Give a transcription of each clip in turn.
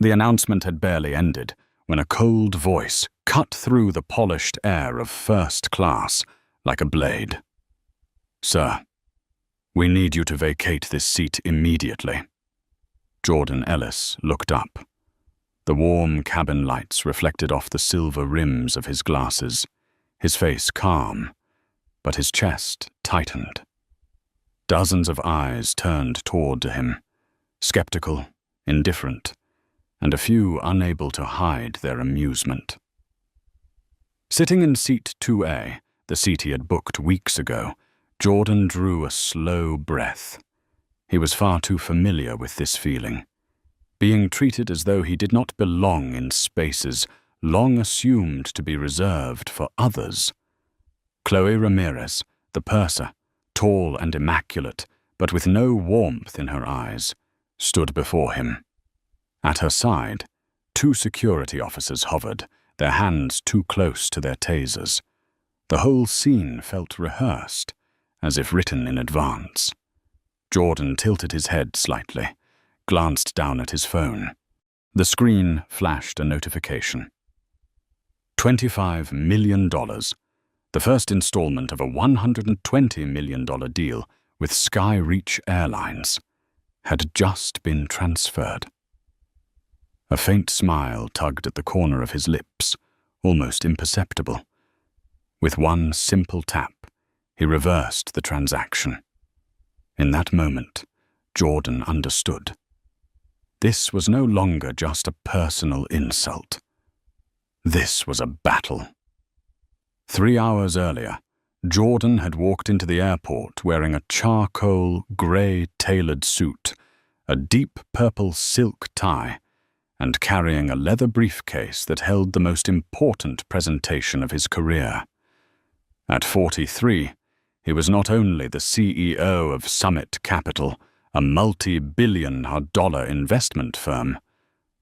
The announcement had barely ended when a cold voice cut through the polished air of first class like a blade. "Sir, we need you to vacate this seat immediately." Jordan Ellis looked up. The warm cabin lights reflected off the silver rims of his glasses, his face calm, but his chest tightened. Dozens of eyes turned toward him, skeptical, indifferent, and a few unable to hide their amusement. Sitting in seat 2A, the seat he had booked weeks ago, Jordan drew a slow breath. He was far too familiar with this feeling, being treated as though he did not belong in spaces long assumed to be reserved for others. Chloe Ramirez, the purser, tall and immaculate, but with no warmth in her eyes, stood before him. At her side, 2 security officers hovered, their hands too close to their tasers. The whole scene felt rehearsed, as if written in advance. Jordan tilted his head slightly, glanced down at his phone. The screen flashed a notification. $25 million, the first installment of a $120 million deal with Skyreach Airlines, had just been transferred. A faint smile tugged at the corner of his lips, almost imperceptible. With one simple tap, he reversed the transaction. In that moment, Jordan understood. This was no longer just a personal insult. This was a battle. 3 hours earlier, Jordan had walked into the airport wearing a charcoal grey tailored suit, a deep purple silk tie, and carrying a leather briefcase that held the most important presentation of his career. At 43, he was not only the CEO of Summit Capital, a multi-billion-dollar investment firm,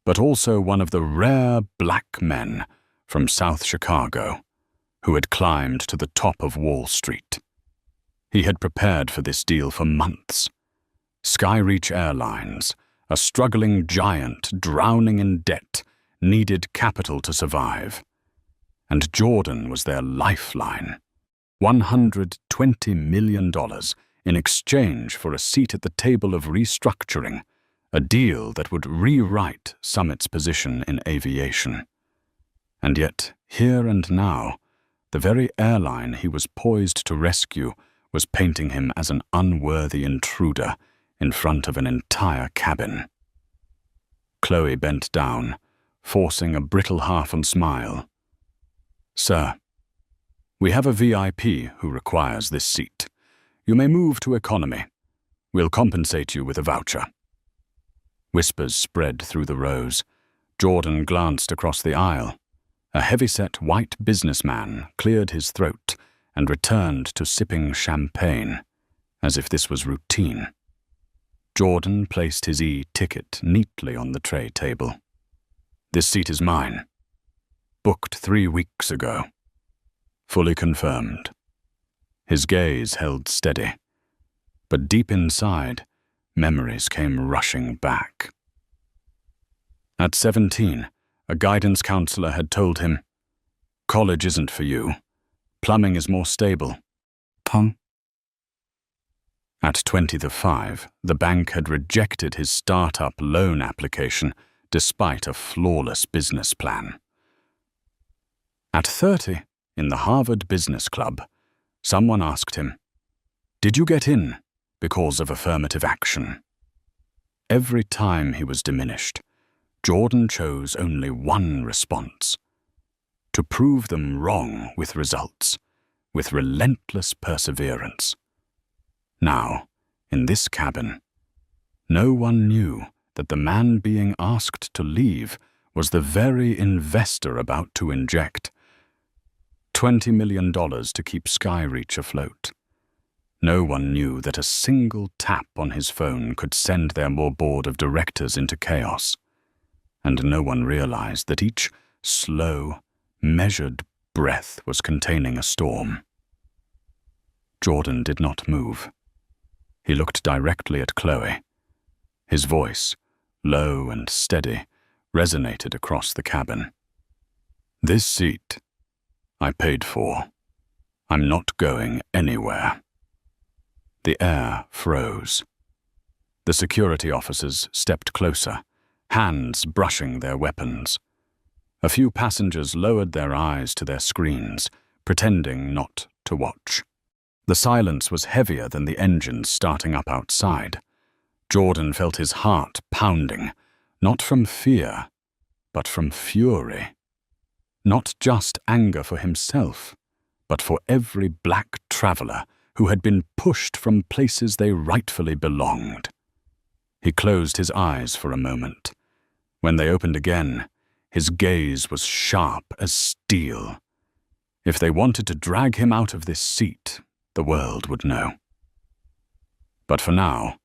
but also one of the rare black men from South Chicago who had climbed to the top of Wall Street. He had prepared for this deal for months. Skyreach Airlines, a struggling giant drowning in debt, needed capital to survive. And Jordan was their lifeline. $120 million in exchange for a seat at the table of restructuring, a deal that would rewrite Summit's position in aviation. And yet, here and now, the very airline he was poised to rescue was painting him as an unworthy intruder in front of an entire cabin. Chloe bent down, forcing a brittle half-on smile. "Sir, we have a VIP who requires this seat. You may move to economy. We'll compensate you with a voucher." Whispers spread through the rows. Jordan glanced across the aisle. A heavy-set white businessman cleared his throat and returned to sipping champagne, as if this was routine. Jordan placed his e-ticket neatly on the tray table. "This seat is mine. Booked 3 weeks ago. Fully confirmed." His gaze held steady, but deep inside, memories came rushing back. At 17, a guidance counselor had told him, "College isn't for you. Plumbing is more stable." Pung. At 25, the bank had rejected his startup loan application despite a flawless business plan. At 30, in the Harvard Business Club, someone asked him, "Did you get in because of affirmative action?" Every time he was diminished, Jordan chose only one response: to prove them wrong with results, with relentless perseverance. Now, in this cabin, no one knew that the man being asked to leave was the very investor about to inject $20 million to keep Skyreach afloat. No one knew that a single tap on his phone could send their board of directors into chaos. And no one realized that each slow, measured breath was containing a storm. Jordan did not move. He looked directly at Chloe. His voice, low and steady, resonated across the cabin. "This seat I paid for. I'm not going anywhere." The air froze. The security officers stepped closer, hands brushing their weapons. A few passengers lowered their eyes to their screens, pretending not to watch. The silence was heavier than the engines starting up outside. Jordan felt his heart pounding, not from fear, but from fury. Not just anger for himself, but for every black traveler who had been pushed from places they rightfully belonged. He closed his eyes for a moment. When they opened again, his gaze was sharp as steel. If they wanted to drag him out of this seat, the world would know. But for now,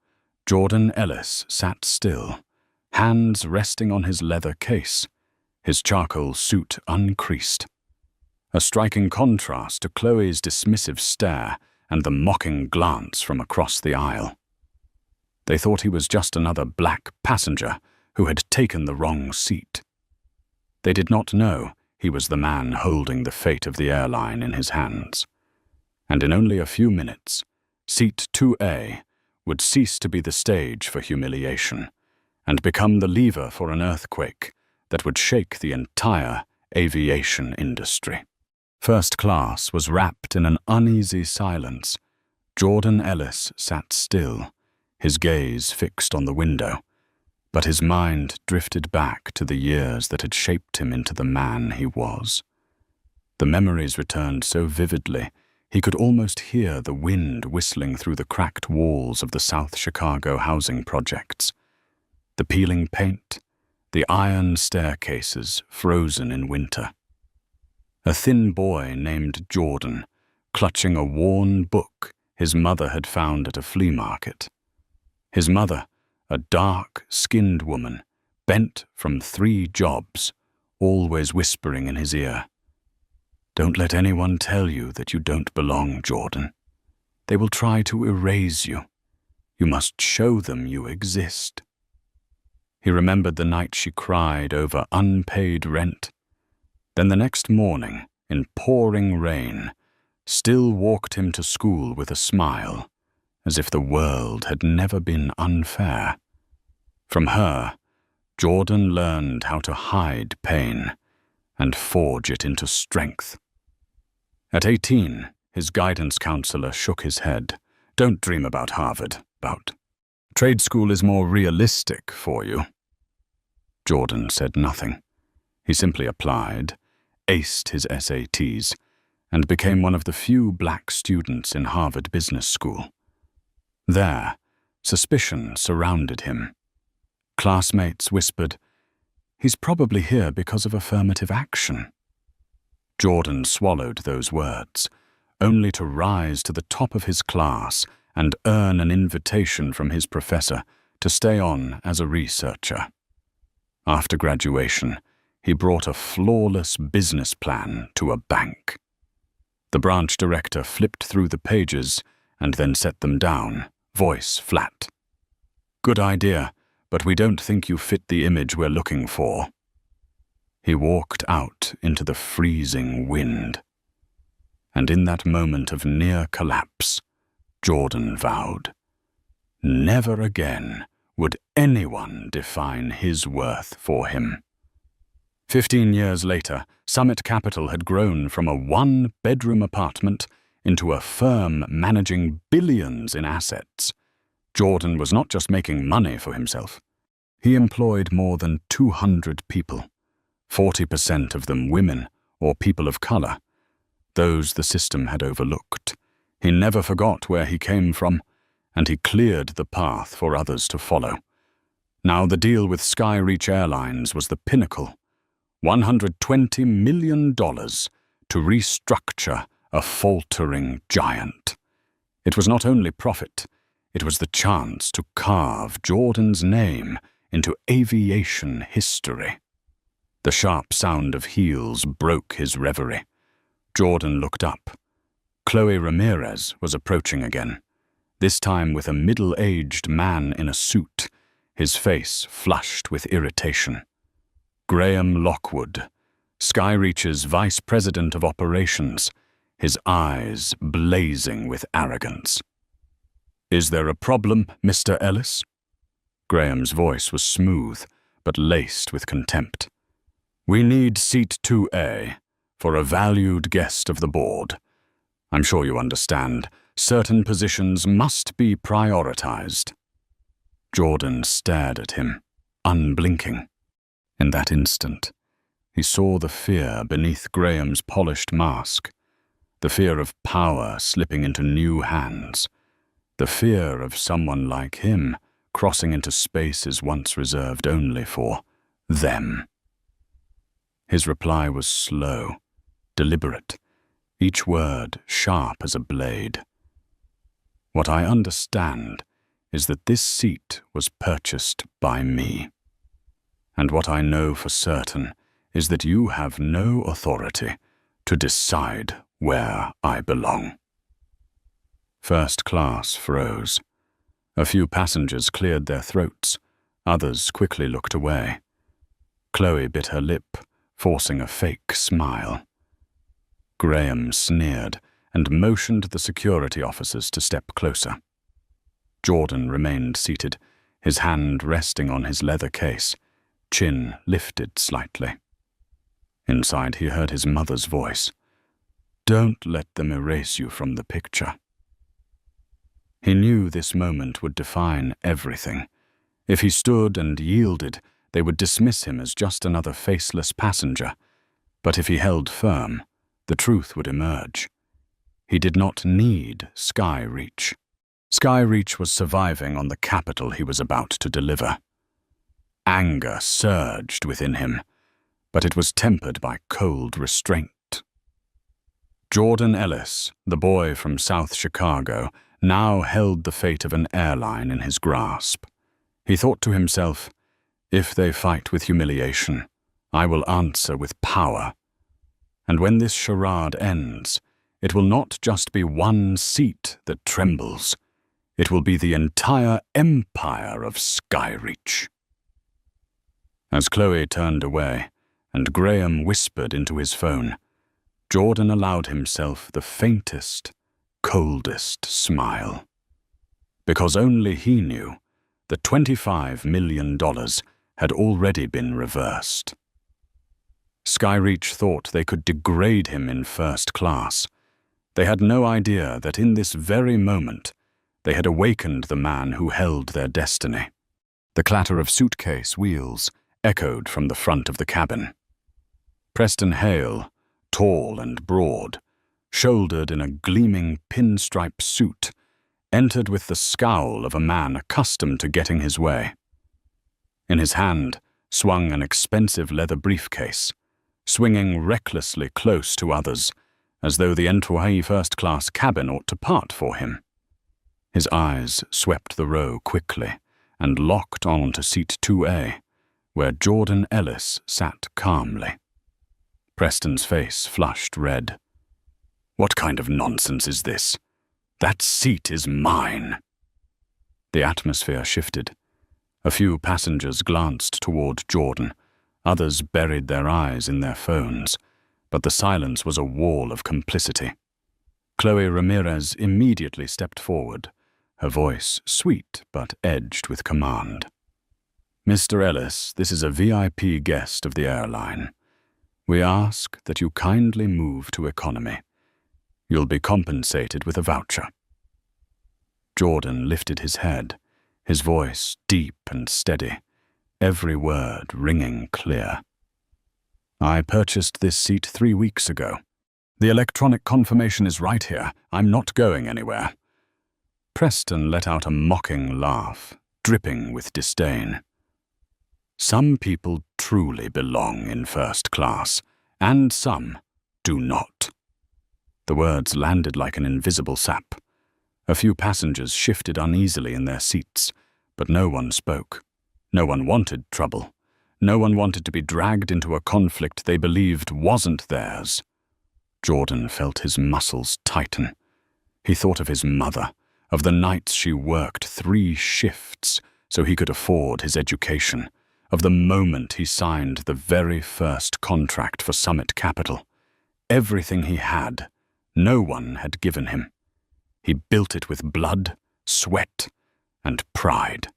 Jordan Ellis sat still, hands resting on his leather case, his charcoal suit uncreased. A striking contrast to Chloe's dismissive stare and the mocking glance from across the aisle. They thought he was just another black passenger who had taken the wrong seat. They did not know he was the man holding the fate of the airline in his hands. And in only a few minutes, Seat 2A would cease to be the stage for humiliation and become the lever for an earthquake that would shake the entire aviation industry. First class was wrapped in an uneasy silence. Jordan Ellis sat still, his gaze fixed on the window, but his mind drifted back to the years that had shaped him into the man he was. The memories returned so vividly, he could almost hear the wind whistling through the cracked walls of the South Chicago housing projects. The peeling paint, the iron staircases frozen in winter. A thin boy named Jordan, clutching a worn book his mother had found at a flea market. His mother, a dark-skinned woman, bent from 3 jobs, always whispering in his ear, "Don't let anyone tell you that you don't belong, Jordan. They will try to erase you. You must show them you exist." He remembered the night she cried over unpaid rent. Then the next morning, in pouring rain, still walked him to school with a smile, as if the world had never been unfair. From her, Jordan learned how to hide pain and forge it into strength. At 18, his guidance counselor shook his head. "Don't dream about Harvard, trade school is more realistic for you." Jordan said nothing. He simply applied, aced his SATs, and became one of the few black students in Harvard Business School. There, suspicion surrounded him. Classmates whispered, "He's probably here because of affirmative action." Jordan swallowed those words, only to rise to the top of his class and earn an invitation from his professor to stay on as a researcher. After graduation, he brought a flawless business plan to a bank. The branch director flipped through the pages and then set them down, voice flat. "Good idea, but we don't think you fit the image we're looking for." He walked out into the freezing wind. And in that moment of near collapse, Jordan vowed, never again would anyone define his worth for him. 15 years later, Summit Capital had grown from a 1-bedroom apartment into a firm managing billions in assets. Jordan was not just making money for himself. He employed more than 200 people, 40% of them women or people of color, those the system had overlooked. He never forgot where he came from, and he cleared the path for others to follow. Now the deal with Skyreach Airlines was the pinnacle. $120 million to restructure a faltering giant. It was not only profit, it was the chance to carve Jordan's name into aviation history. The sharp sound of heels broke his reverie. Jordan looked up. Chloe Ramirez was approaching again, this time with a middle-aged man in a suit, his face flushed with irritation. Graham Lockwood, Skyreach's Vice President of Operations, his eyes blazing with arrogance. "Is there a problem, Mr. Ellis?" Graham's voice was smooth, but laced with contempt. "We need seat 2A for a valued guest of the board. I'm sure you understand, certain positions must be prioritized." Jordan stared at him, unblinking. In that instant, he saw the fear beneath Graham's polished mask, the fear of power slipping into new hands, the fear of someone like him crossing into spaces once reserved only for them. His reply was slow, deliberate, each word sharp as a blade. "What I understand is that this seat was purchased by me. And what I know for certain is that you have no authority to decide where I belong." First class froze. A few passengers cleared their throats, others quickly looked away. Chloe bit her lip, forcing a fake smile. Graham sneered and motioned the security officers to step closer. Jordan remained seated, his hand resting on his leather case, chin lifted slightly. Inside he heard his mother's voice. "Don't let them erase you from the picture." He knew this moment would define everything. If he stood and yielded, they would dismiss him as just another faceless passenger. But if he held firm, the truth would emerge. He did not need Skyreach. Skyreach was surviving on the capital he was about to deliver. Anger surged within him, but it was tempered by cold restraint. Jordan Ellis, the boy from South Chicago, now held the fate of an airline in his grasp. He thought to himself, "If they fight with humiliation, I will answer with power. And when this charade ends, it will not just be one seat that trembles. It will be the entire empire of Skyreach." As Chloe turned away, and Graham whispered into his phone, Jordan allowed himself the faintest, coldest smile. Because only he knew the $25 million had already been reversed. Skyreach thought they could degrade him in first class. They had no idea that in this very moment they had awakened the man who held their destiny. The clatter of suitcase wheels echoed from the front of the cabin. Preston Hale, tall and broad, shouldered in a gleaming pinstripe suit, entered with the scowl of a man accustomed to getting his way. In his hand swung an expensive leather briefcase, swinging recklessly close to others, as though the Entourage first-class cabin ought to part for him. His eyes swept the row quickly and locked on to seat 2A, where Jordan Ellis sat calmly. Preston's face flushed red. "What kind of nonsense is this? That seat is mine." The atmosphere shifted. A few passengers glanced toward Jordan. Others buried their eyes in their phones, but the silence was a wall of complicity. Chloe Ramirez immediately stepped forward, her voice sweet but edged with command. "Mr. Ellis, this is a VIP guest of the airline. We ask that you kindly move to economy. You'll be compensated with a voucher." Jordan lifted his head, his voice deep and steady, every word ringing clear. "I purchased this seat 3 weeks ago. The electronic confirmation is right here. I'm not going anywhere." Preston let out a mocking laugh, dripping with disdain. "Some people truly belong in first class, and some do not." The words landed like an invisible sap. A few passengers shifted uneasily in their seats, but no one spoke. No one wanted trouble. No one wanted to be dragged into a conflict they believed wasn't theirs. Jordan felt his muscles tighten. He thought of his mother, of the nights she worked 3 shifts so he could afford his education, of the moment he signed the very first contract for Summit Capital. Everything he had, no one had given him. He built it with blood, sweat, and pride.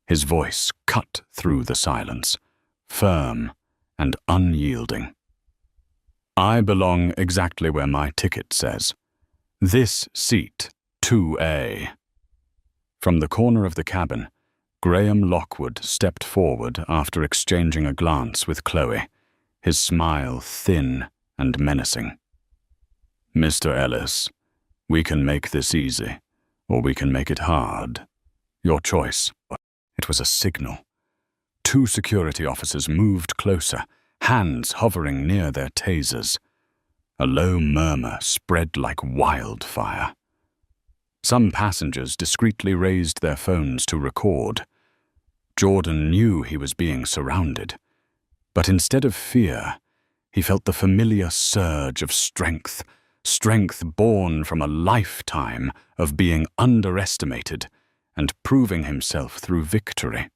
His voice cut through the silence, firm and unyielding. I belong exactly where my ticket says. This seat, 2A. From the corner of the cabin, Graham Lockwood stepped forward after exchanging a glance with Chloe, his smile thin and menacing. Mr. Ellis, we can make this easy, or we can make it hard. Your choice. It was a signal. 2 security officers moved closer, hands hovering near their tasers. A low murmur spread like wildfire. Some passengers discreetly raised their phones to record. Jordan knew he was being surrounded, but instead of fear, he felt the familiar surge of strength born from a lifetime of being underestimated and proving himself through victory.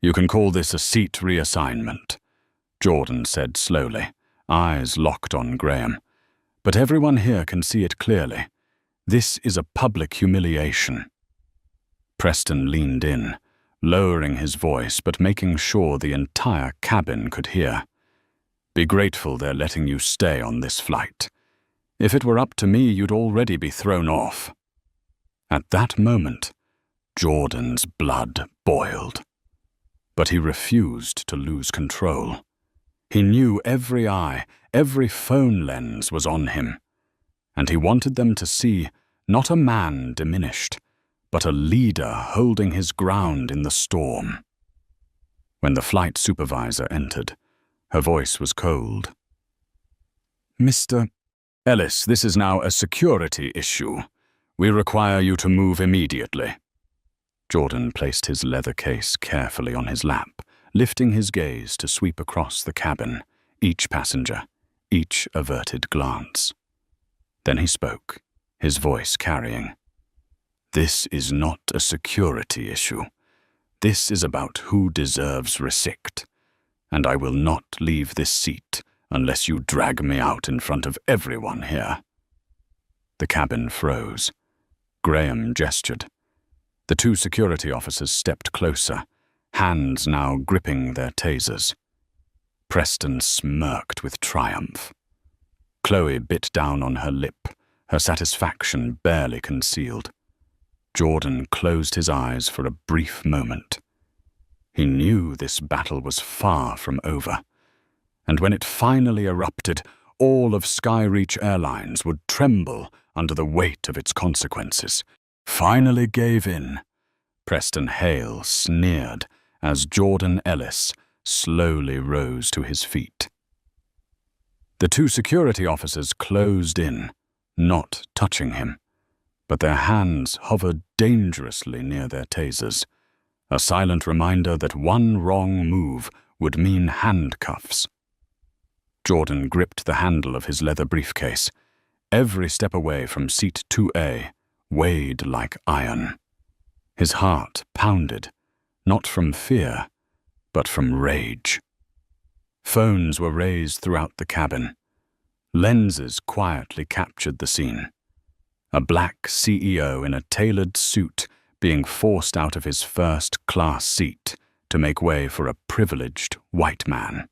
You can call this a seat reassignment, Jordan said slowly, eyes locked on Graham. But everyone here can see it clearly. This is a public humiliation. Preston leaned in, lowering his voice but making sure the entire cabin could hear. Be grateful they're letting you stay on this flight. If it were up to me, you'd already be thrown off. At that moment, Jordan's blood boiled. But he refused to lose control. He knew every eye, every phone lens was on him, and he wanted them to see not a man diminished, but a leader holding his ground in the storm. When the flight supervisor entered, her voice was cold. Mr. Ellis, this is now a security issue. We require you to move immediately. Jordan placed his leather case carefully on his lap, lifting his gaze to sweep across the cabin, each passenger, each averted glance. Then he spoke, his voice carrying. This is not a security issue. This is about who deserves respect, and I will not leave this seat unless you drag me out in front of everyone here. The cabin froze. Graham gestured. The 2 security officers stepped closer, hands now gripping their tasers. Preston smirked with triumph. Chloe bit down on her lip, her satisfaction barely concealed. Jordan closed his eyes for a brief moment. He knew this battle was far from over, and when it finally erupted, all of Skyreach Airlines would tremble under the weight of its consequences. Finally gave in. Preston Hale sneered as Jordan Ellis slowly rose to his feet. The 2 security officers closed in, not touching him, but their hands hovered dangerously near their tasers, a silent reminder that one wrong move would mean handcuffs. Jordan gripped the handle of his leather briefcase. Every step away from seat 2A weighed like iron. His heart pounded, not from fear, but from rage. Phones were raised throughout the cabin. Lenses quietly captured the scene. A black CEO in a tailored suit being forced out of his first-class seat to make way for a privileged white man.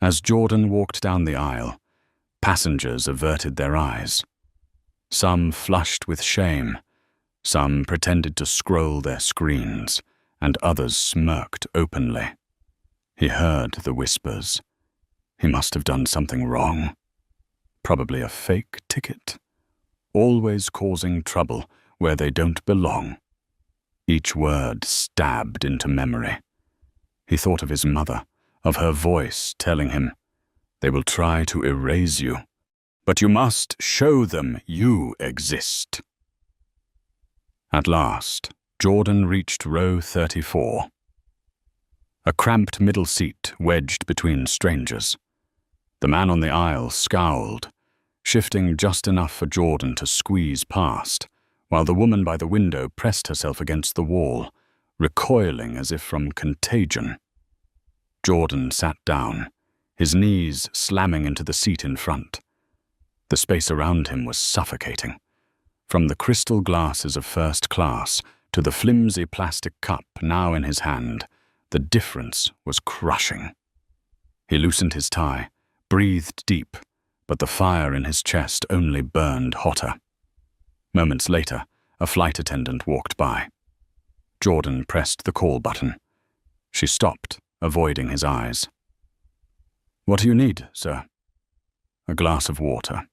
As Jordan walked down the aisle, passengers averted their eyes. Some flushed with shame, some pretended to scroll their screens, and others smirked openly. He heard the whispers. He must have done something wrong. Probably a fake ticket. Always causing trouble where they don't belong. Each word stabbed into memory. He thought of his mother, of her voice telling him, "They will try to erase you, but you must show them you exist." At last, Jordan reached row 34. A cramped middle seat wedged between strangers. The man on the aisle scowled, shifting just enough for Jordan to squeeze past, while the woman by the window pressed herself against the wall, recoiling as if from contagion. Jordan sat down, his knees slamming into the seat in front. The space around him was suffocating. From the crystal glasses of first class to the flimsy plastic cup now in his hand, the difference was crushing. He loosened his tie, breathed deep, but the fire in his chest only burned hotter. Moments later, a flight attendant walked by. Jordan pressed the call button. She stopped, avoiding his eyes. "What do you need, sir?" "A glass of water."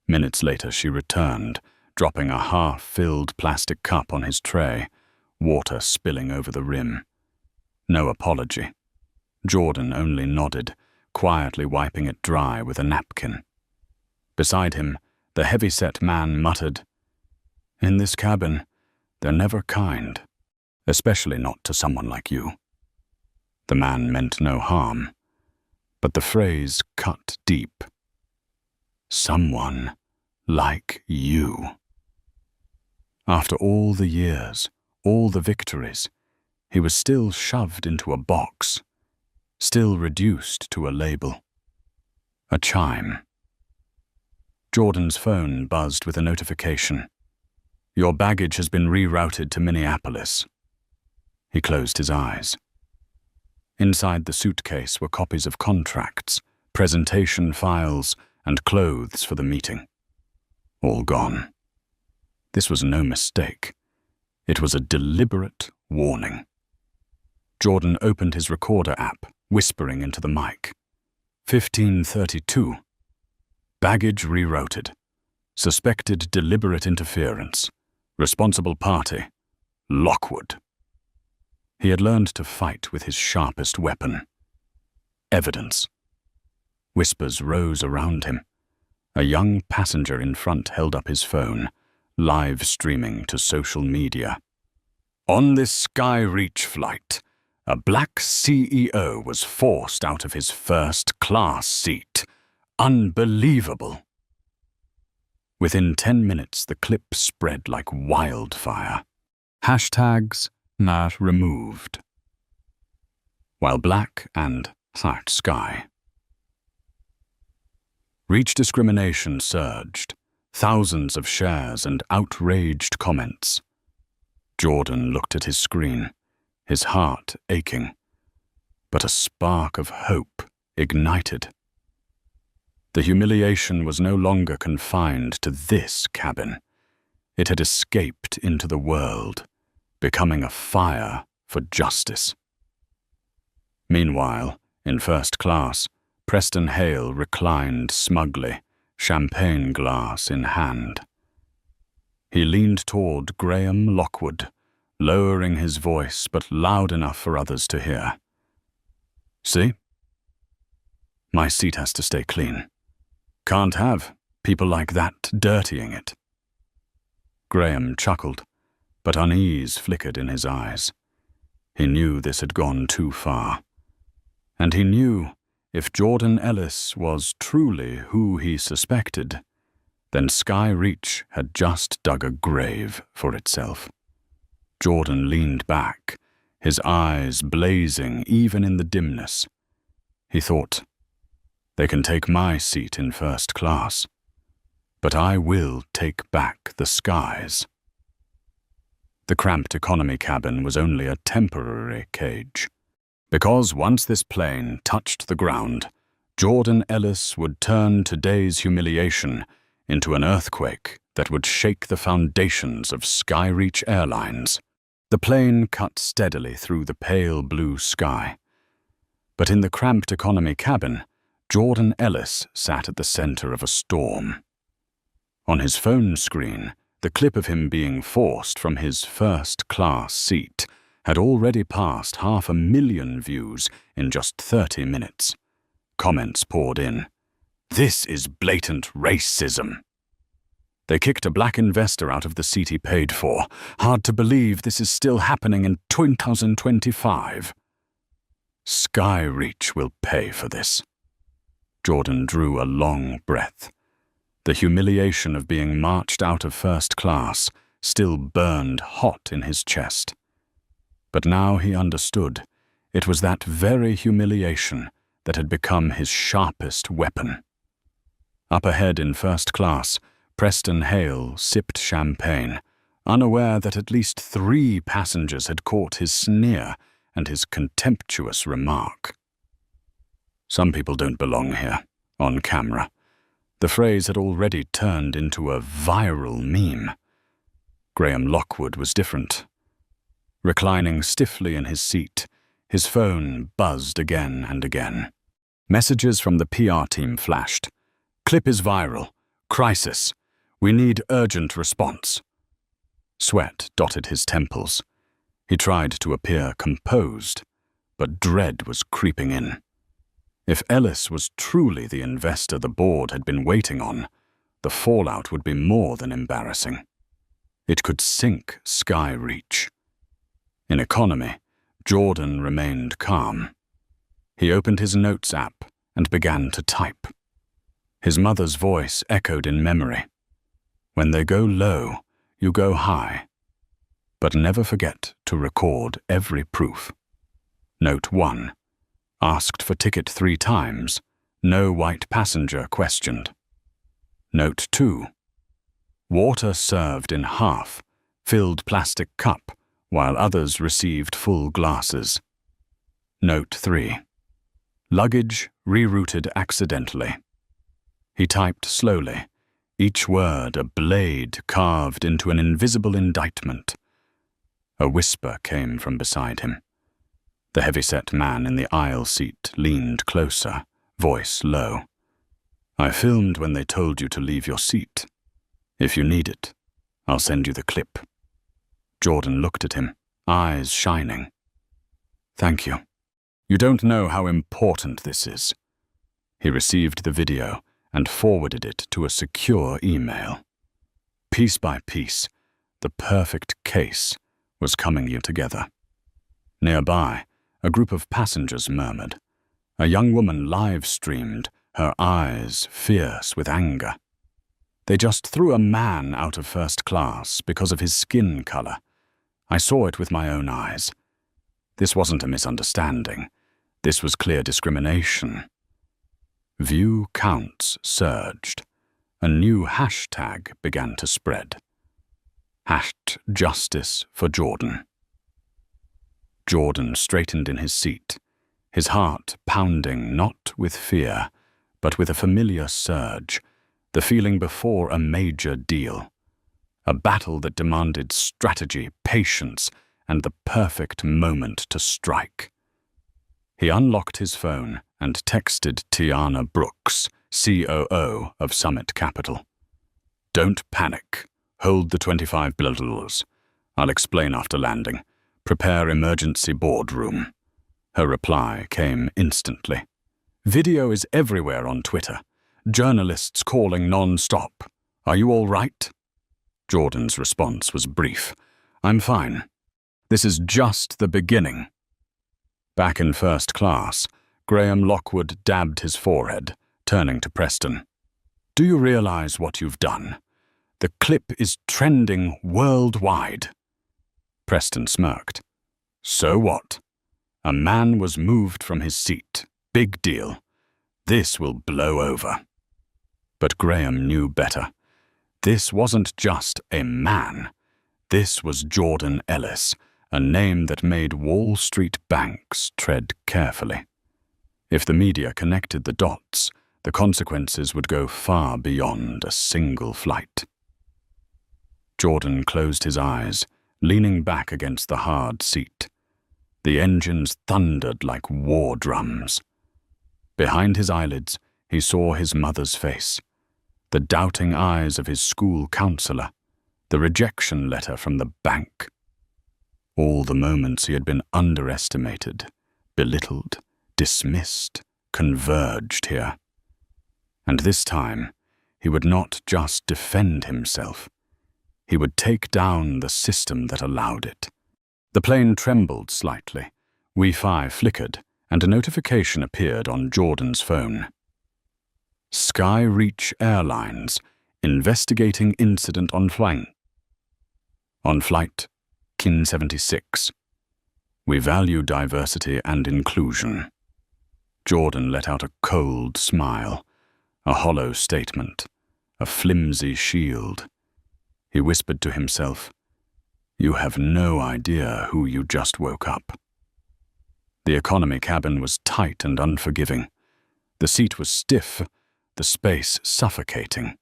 Minutes later, she returned, dropping a half-filled plastic cup on his tray, water spilling over the rim. No apology. Jordan only nodded, quietly wiping it dry with a napkin. Beside him, the heavy-set man muttered, "In this cabin, they're never kind, especially not to someone like you." The man meant no harm, but the phrase cut deep. Someone like you. After all the years, all the victories, he was still shoved into a box, still reduced to a label. A chime. Jordan's phone buzzed with a notification. "Your baggage has been rerouted to Minneapolis." He closed his eyes. Inside the suitcase were copies of contracts, presentation files, and clothes for the meeting. All gone. This was no mistake. It was a deliberate warning. Jordan opened his recorder app, whispering into the mic. 1532. Baggage rerouted. Suspected deliberate interference. Responsible party. Lockwood. He had learned to fight with his sharpest weapon. Evidence. Whispers rose around him. A young passenger in front held up his phone, live streaming to social media. On this Skyreach flight, a black CEO was forced out of his first-class seat. Unbelievable. Within 10 minutes, the clip spread like wildfire. Hashtags not removed. While black and sky. Reach discrimination surged, thousands of shares and outraged comments. Jordan looked at his screen, his heart aching, but a spark of hope ignited. The humiliation was no longer confined to this cabin. It had escaped into the world, becoming a fire for justice. Meanwhile, in first class, Preston Hale reclined smugly, champagne glass in hand. He leaned toward Graham Lockwood, lowering his voice but loud enough for others to hear. "See? My seat has to stay clean. Can't have people like that dirtying it." Graham chuckled, but unease flickered in his eyes. He knew this had gone too far. And he knew if Jordan Ellis was truly who he suspected, then Skyreach had just dug a grave for itself. Jordan leaned back, his eyes blazing even in the dimness. He thought, "They can take my seat in first class, but I will take back the skies." The cramped economy cabin was only a temporary cage, because once this plane touched the ground, Jordan Ellis would turn today's humiliation into an earthquake that would shake the foundations of Skyreach Airlines. The plane cut steadily through the pale blue sky. But in the cramped economy cabin, Jordan Ellis sat at the center of a storm. On his phone screen, the clip of him being forced from his first-class seat had already passed 500,000 views in just 30 minutes. Comments poured in. "This is blatant racism." "They kicked a black investor out of the seat he paid for. Hard to believe this is still happening in 2025. Skyreach will pay for this." Jordan drew a long breath. The humiliation of being marched out of first class still burned hot in his chest. But now he understood. It was that very humiliation that had become his sharpest weapon. Up ahead in first class, Preston Hale sipped champagne, unaware that at least 3 passengers had caught his sneer and his contemptuous remark. "Some people don't belong here," on camera. The phrase had already turned into a viral meme. Graham Lockwood was different. Reclining stiffly in his seat, his phone buzzed again and again. Messages from the PR team flashed. "Clip is viral. Crisis. We need urgent response." Sweat dotted his temples. He tried to appear composed, but dread was creeping in. If Ellis was truly the investor the board had been waiting on, the fallout would be more than embarrassing. It could sink Skyreach. In economy, Jordan remained calm. He opened his notes app and began to type. His mother's voice echoed in memory. "When they go low, you go high. But never forget to record every proof." Note 1. Asked for ticket 3 times. No white passenger questioned. Note 2. Water served in half, filled plastic cup, while others received full glasses. Note 3. Luggage rerouted accidentally. He typed slowly, each word a blade carved into an invisible indictment. A whisper came from beside him. The heavy-set man in the aisle seat leaned closer, voice low. "I filmed when they told you to leave your seat. If you need it, I'll send you the clip." Jordan looked at him, eyes shining. "Thank you. You don't know how important this is." He received the video and forwarded it to a secure email. Piece by piece, the perfect case was coming together. Nearby, a group of passengers murmured. A young woman live-streamed, her eyes fierce with anger. "They just threw a man out of first class because of his skin color. I saw it with my own eyes. This wasn't a misunderstanding. This was clear discrimination." View counts surged. A new hashtag began to spread. #Justice for Jordan. Jordan straightened in his seat, his heart pounding not with fear, but with a familiar surge, the feeling before a major deal. A battle that demanded strategy, patience, and the perfect moment to strike. He unlocked his phone and texted Tiana Brooks, COO of Summit Capital. "Don't panic. Hold the $25 I'll explain after landing. Prepare emergency boardroom." Her reply came instantly. "Video is everywhere on Twitter. Journalists calling non-stop. Are you all right?" Jordan's response was brief. "I'm fine. This is just the beginning." Back in first class, Graham Lockwood dabbed his forehead, turning to Preston. "Do you realize what you've done? The clip is trending worldwide." Preston smirked. "So what? A man was moved from his seat. Big deal. This will blow over." But Graham knew better. This wasn't just a man. This was Jordan Ellis, a name that made Wall Street banks tread carefully. If the media connected the dots, the consequences would go far beyond a single flight. Jordan closed his eyes, leaning back against the hard seat. The engines thundered like war drums. Behind his eyelids, he saw his mother's face, the doubting eyes of his school counselor, the rejection letter from the bank. All the moments he had been underestimated, belittled, dismissed, converged here. And this time, he would not just defend himself. He would take down the system that allowed it. The plane trembled slightly, Wi-Fi flickered, and a notification appeared on Jordan's phone. Skyreach Airlines, investigating incident on flight Kin 76. We value diversity and inclusion. Jordan let out a cold smile, a hollow statement, a flimsy shield. He whispered to himself, "You have no idea who you just woke up." The economy cabin was tight and unforgiving. The seat was stiff, the space suffocating.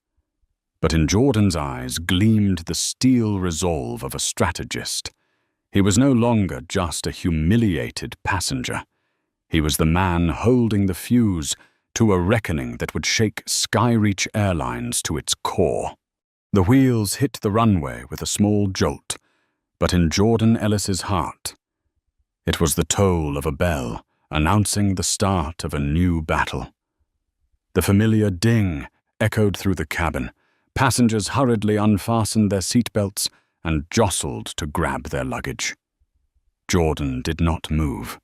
But in Jordan's eyes gleamed the steel resolve of a strategist. He was no longer just a humiliated passenger. He was the man holding the fuse to a reckoning that would shake Skyreach Airlines to its core. The wheels hit the runway with a small jolt, but in Jordan Ellis's heart, it was the toll of a bell announcing the start of a new battle. The familiar ding echoed through the cabin. Passengers hurriedly unfastened their seatbelts and jostled to grab their luggage. Jordan did not move.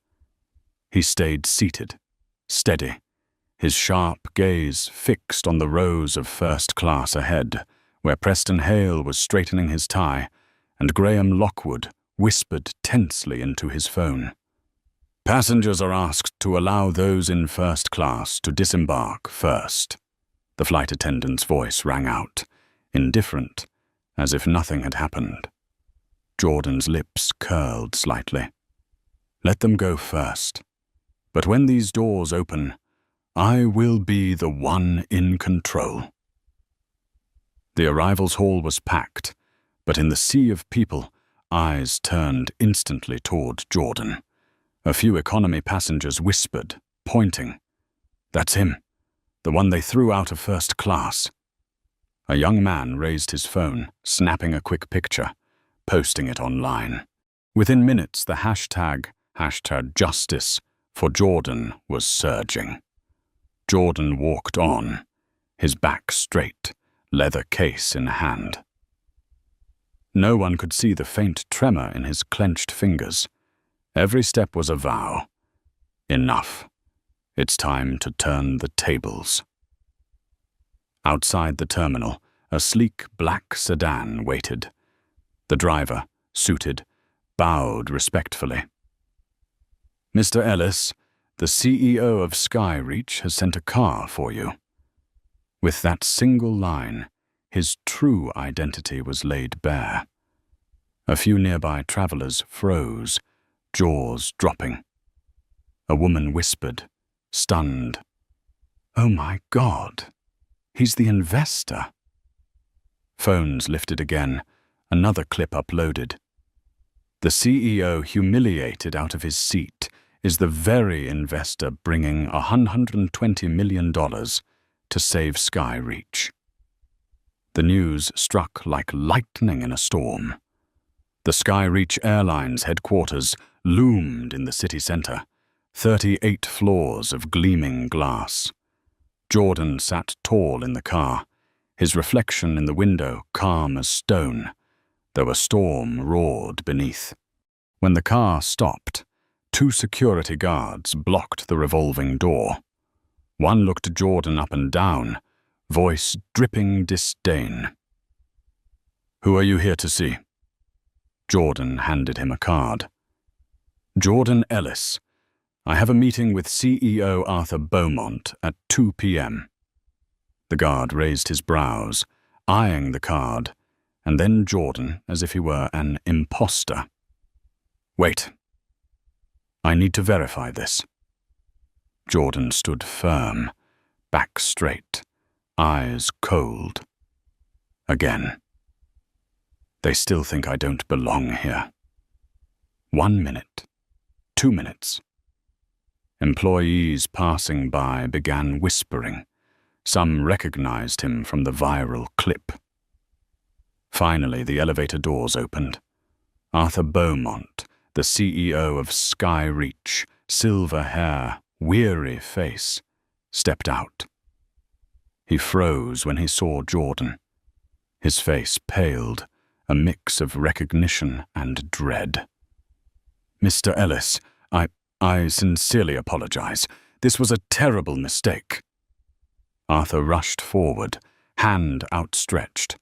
He stayed seated, steady, his sharp gaze fixed on the rows of first class ahead, where Preston Hale was straightening his tie, and Graham Lockwood whispered tensely into his phone. "Passengers are asked to allow those in first class to disembark first." The flight attendant's voice rang out, indifferent, as if nothing had happened. Jordan's lips curled slightly. "Let them go first. But when these doors open, I will be the one in control." The arrivals hall was packed, but in the sea of people, eyes turned instantly toward Jordan. A few economy passengers whispered, pointing. "That's him, the one they threw out of first class." A young man raised his phone, snapping a quick picture, posting it online. Within minutes, the hashtag #Justice for Jordan was surging. Jordan walked on, his back straight, leather case in hand. No one could see the faint tremor in his clenched fingers. Every step was a vow. Enough. It's time to turn the tables. Outside the terminal, a sleek black sedan waited. The driver, suited, bowed respectfully. "Mr. Ellis, the CEO of Skyreach has sent a car for you." With that single line, his true identity was laid bare. A few nearby travelers froze, jaws dropping. A woman whispered, stunned, "Oh my God, he's the investor." Phones lifted again, another clip uploaded. "The CEO humiliated out of his seat is the very investor bringing $120 million to save Skyreach." The news struck like lightning in a storm. The Skyreach Airlines headquarters loomed in the city center, 38 floors of gleaming glass. Jordan sat tall in the car, his reflection in the window calm as stone, though a storm roared beneath. When the car stopped, 2 security guards blocked the revolving door. One looked Jordan up and down, voice dripping disdain. "Who are you here to see?" Jordan handed him a card. "Jordan Ellis. I have a meeting with CEO Arthur Beaumont at 2 p.m. The guard raised his brows, eyeing the card, and then Jordan as if he were an imposter. "Wait. I need to verify this." Jordan stood firm, back straight, eyes cold. Again. "They still think I don't belong here." 1 minute. 2 minutes. Employees passing by began whispering. Some recognized him from the viral clip. Finally, the elevator doors opened. Arthur Beaumont, the CEO of Skyreach, silver hair, weary face, stepped out. He froze when he saw Jordan. His face paled, a mix of recognition and dread. "Mr. Ellis, I sincerely apologize. This was a terrible mistake." Arthur rushed forward, hand outstretched.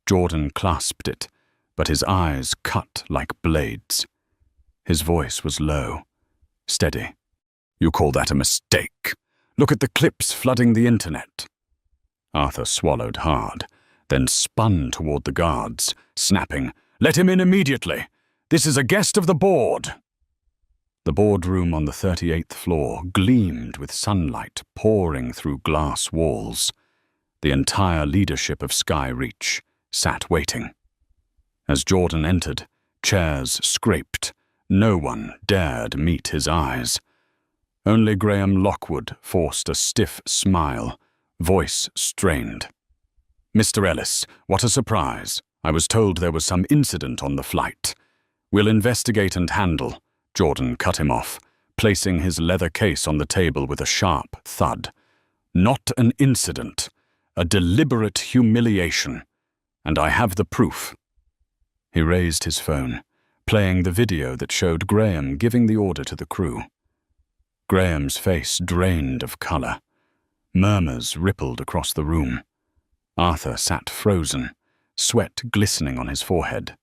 Jordan clasped it, but his eyes cut like blades. His voice was low, steady. "You call that a mistake? Look at the clips flooding the internet." Arthur swallowed hard, then spun toward the guards, snapping, "Let him in immediately! This is a guest of the board!" The boardroom on the 38th floor gleamed with sunlight pouring through glass walls. The entire leadership of Skyreach sat waiting. As Jordan entered, chairs scraped. No one dared meet his eyes. Only Graham Lockwood forced a stiff smile, voice strained. "Mr. Ellis, what a surprise. I was told there was some incident on the flight. We'll investigate and handle." Jordan cut him off, placing his leather case on the table with a sharp thud. "Not an incident, a deliberate humiliation. And I have the proof." He raised his phone, playing the video that showed Graham giving the order to the crew. Graham's face drained of color. Murmurs rippled across the room. Arthur sat frozen, sweat glistening on his forehead.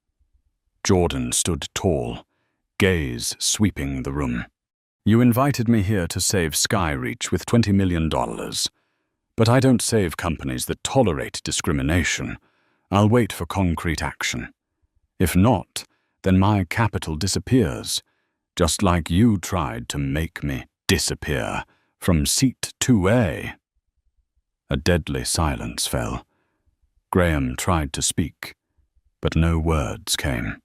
Jordan stood tall, gaze sweeping the room. "You invited me here to save Skyreach with $20 million. But I don't save companies that tolerate discrimination. I'll wait for concrete action. If not, then my capital disappears, just like you tried to make me disappear from seat 2A. A deadly silence fell. Graham tried to speak, but no words came.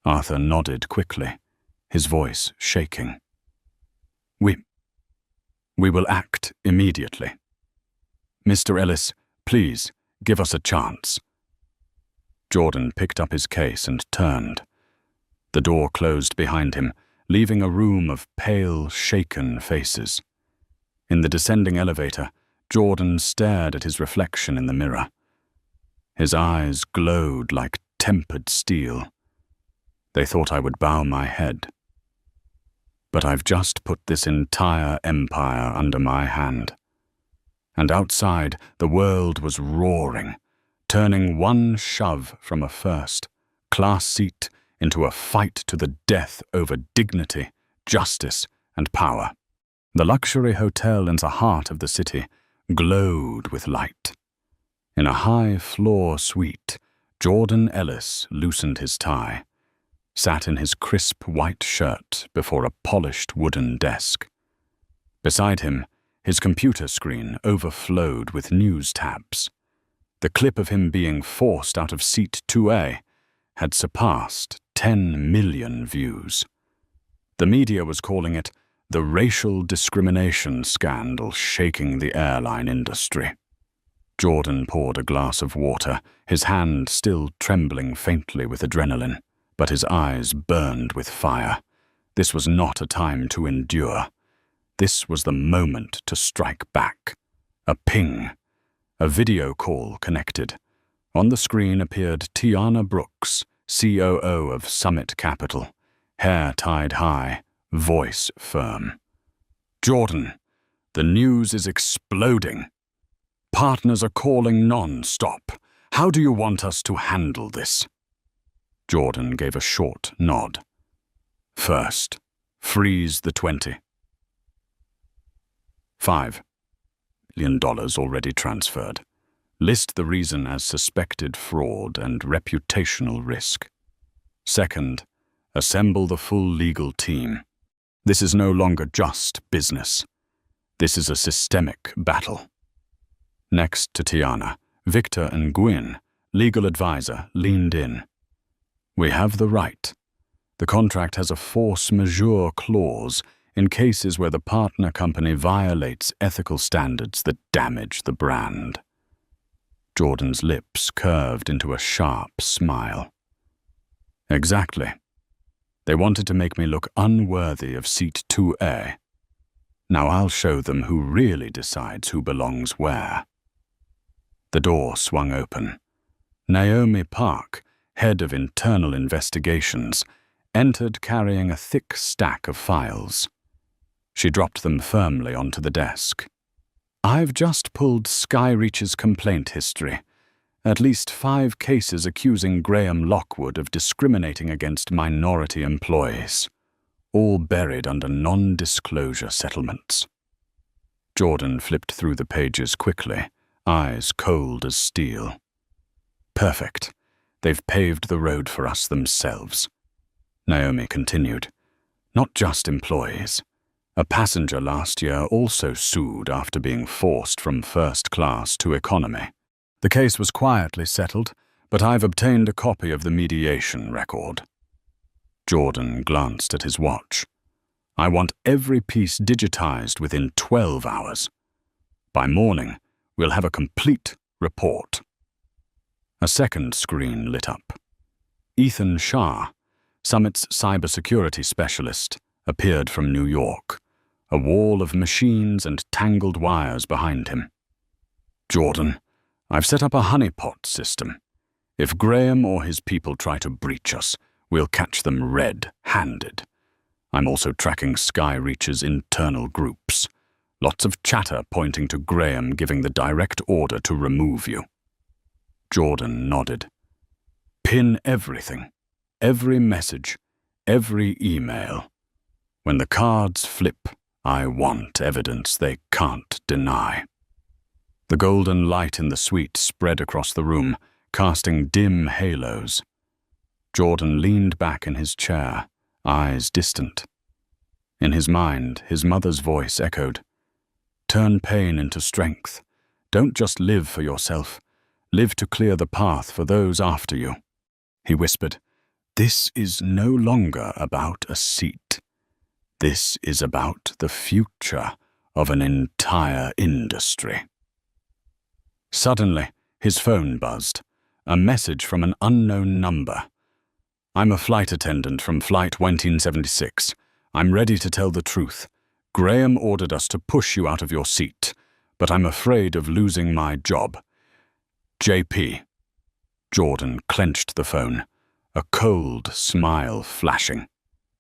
Arthur nodded quickly, his voice shaking. We will act immediately. Mr. Ellis, please, give us a chance." Jordan picked up his case and turned. The door closed behind him, leaving a room of pale, shaken faces. In the descending elevator, Jordan stared at his reflection in the mirror. His eyes glowed like tempered steel. They thought I would bow my head. But I've just put this entire empire under my hand. And outside, the world was roaring, turning one shove from a first-class seat into a fight to the death over dignity, justice, and power. The luxury hotel in the heart of the city glowed with light. In a high-floor suite, Jordan Ellis loosened his tie, sat in his crisp white shirt before a polished wooden desk. Beside him, his computer screen overflowed with news tabs. The clip of him being forced out of seat 2A had surpassed 10 million views. The media was calling it the racial discrimination scandal shaking the airline industry. Jordan poured a glass of water, his hand still trembling faintly with adrenaline, but his eyes burned with fire. This was not a time to endure. This was the moment to strike back. A ping. A video call connected. On the screen appeared Tiana Brooks, COO of Summit Capital, hair tied high, voice firm. "Jordan, the news is exploding. Partners are calling non-stop. How do you want us to handle this?" Jordan gave a short nod. "First, freeze the 25 million already transferred. List the reason as suspected fraud and reputational risk. Second, assemble the full legal team. This is no longer just business. This is a systemic battle." Next to Tiana, Victor and Gwyn, legal advisor, leaned in. "We have the right. The contract has a force majeure clause in cases where the partner company violates ethical standards that damage the brand." Jordan's lips curved into a sharp smile. "Exactly. They wanted to make me look unworthy of seat 2A. Now I'll show them who really decides who belongs where." The door swung open. Naomi Park, head of internal investigations, entered carrying a thick stack of files. She dropped them firmly onto the desk. "I've just pulled Skyreach's complaint history, At least 5 cases accusing Graham Lockwood of discriminating against minority employees, all buried under non-disclosure settlements. Jordan flipped through the pages quickly, eyes cold as steel. Perfect. They've paved the road for us themselves. Naomi continued. Not just employees. A passenger last year also sued after being forced from first class to economy. The case was quietly settled, but I've obtained a copy of the mediation record. Jordan glanced at his watch. I want every piece digitized within 12 hours. By morning, we'll have a complete report. A second screen lit up. Ethan Shah, Summit's cybersecurity specialist, appeared from New York, a wall of machines and tangled wires behind him. Jordan, I've set up a honeypot system. If Graham or his people try to breach us, we'll catch them red-handed. I'm also tracking Skyreach's internal groups. Lots of chatter pointing to Graham giving the direct order to remove you. Jordan nodded. Pin everything. Every message. Every email. When the cards flip, I want evidence they can't deny. The golden light in the suite spread across the room, casting dim halos. Jordan leaned back in his chair, eyes distant. In his mind, his mother's voice echoed. Turn pain into strength. Don't just live for yourself. Live to clear the path for those after you. He whispered, This is no longer about a seat. This is about the future of an entire industry. Suddenly, his phone buzzed. A message from an unknown number. I'm a flight attendant from Flight 1976. I'm ready to tell the truth. Graham ordered us to push you out of your seat, but I'm afraid of losing my job. JP. Jordan clenched the phone, a cold smile flashing.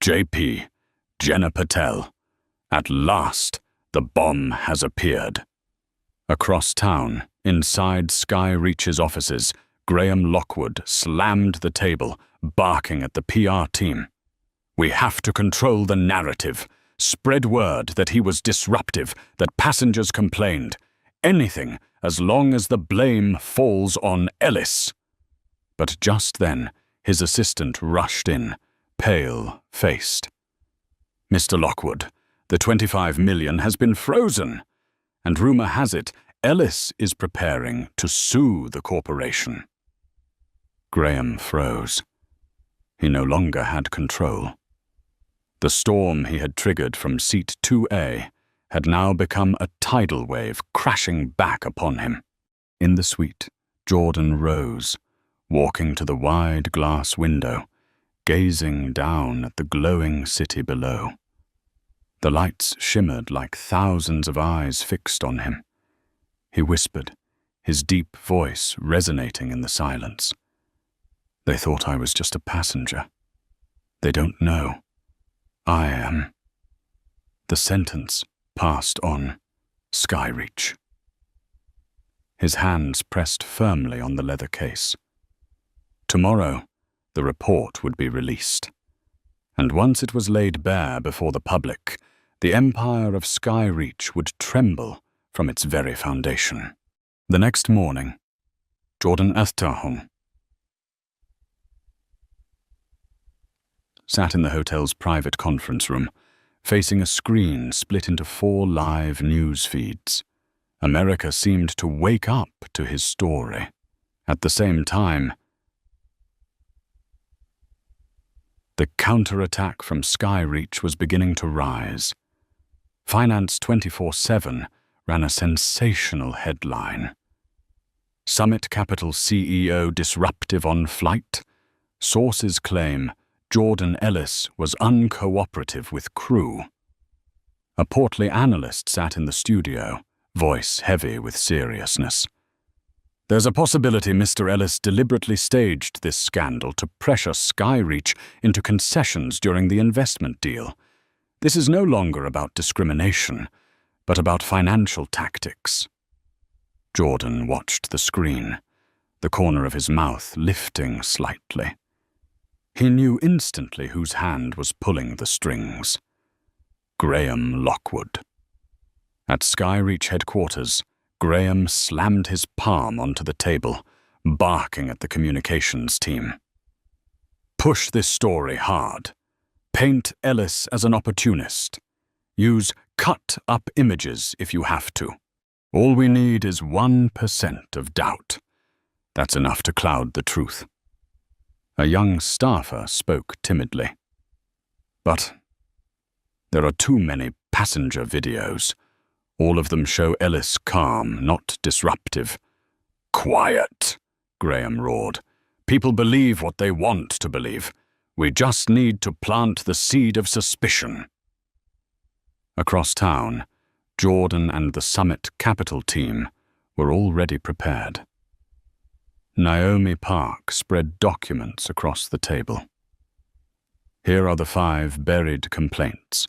JP. Jenna Patel. At last, the bomb has appeared. Across town, inside Skyreach's offices, Graham Lockwood slammed the table, barking at the PR team. We have to control the narrative. Spread word that he was disruptive, that passengers complained. Anything, as long as the blame falls on Ellis. But just then, his assistant rushed in, pale-faced. Mr. Lockwood, the $25 million has been frozen, and rumor has it Ellis is preparing to sue the corporation. Graham froze. He no longer had control. The storm he had triggered from seat 2A had now become a tidal wave crashing back upon him. In the suite, Jordan rose, walking to the wide glass window, gazing down at the glowing city below. The lights shimmered like thousands of eyes fixed on him. He whispered, his deep voice resonating in the silence. They thought I was just a passenger. They don't know. I am. The sentence passed on Skyreach. His hands pressed firmly on the leather case. Tomorrow, the report would be released. And once it was laid bare before the public, the empire of Skyreach would tremble from its very foundation. The next morning, Jordan Athtarhung sat in the hotel's private conference room, facing a screen split into 4 live news feeds. America seemed to wake up to his story. At the same time, the counterattack from Skyreach was beginning to rise. Finance 24/7 ran a sensational headline. Summit Capital CEO disruptive on flight. Sources claim Jordan Ellis was uncooperative with crew. A portly analyst sat in the studio, voice heavy with seriousness. There's a possibility Mr. Ellis deliberately staged this scandal to pressure Skyreach into concessions during the investment deal. This is no longer about discrimination, but about financial tactics. Jordan watched the screen. the corner of his mouth lifting slightly. He knew instantly whose hand was pulling the strings. Graham Lockwood. At Skyreach headquarters, Graham slammed his palm onto the table, barking at the communications team. Push this story hard. Paint Ellis as an opportunist. Use cut-up images if you have to. All we need is 1% of doubt. That's enough to cloud the truth. A young staffer spoke timidly. But there are too many passenger videos. All of them show Ellis calm, not disruptive. Quiet, Graham roared. People believe what they want to believe. We just need to plant the seed of suspicion. Across town, Jordan and the Summit Capital team were already prepared. Naomi Park spread documents across the table. Here are the 5 buried complaints.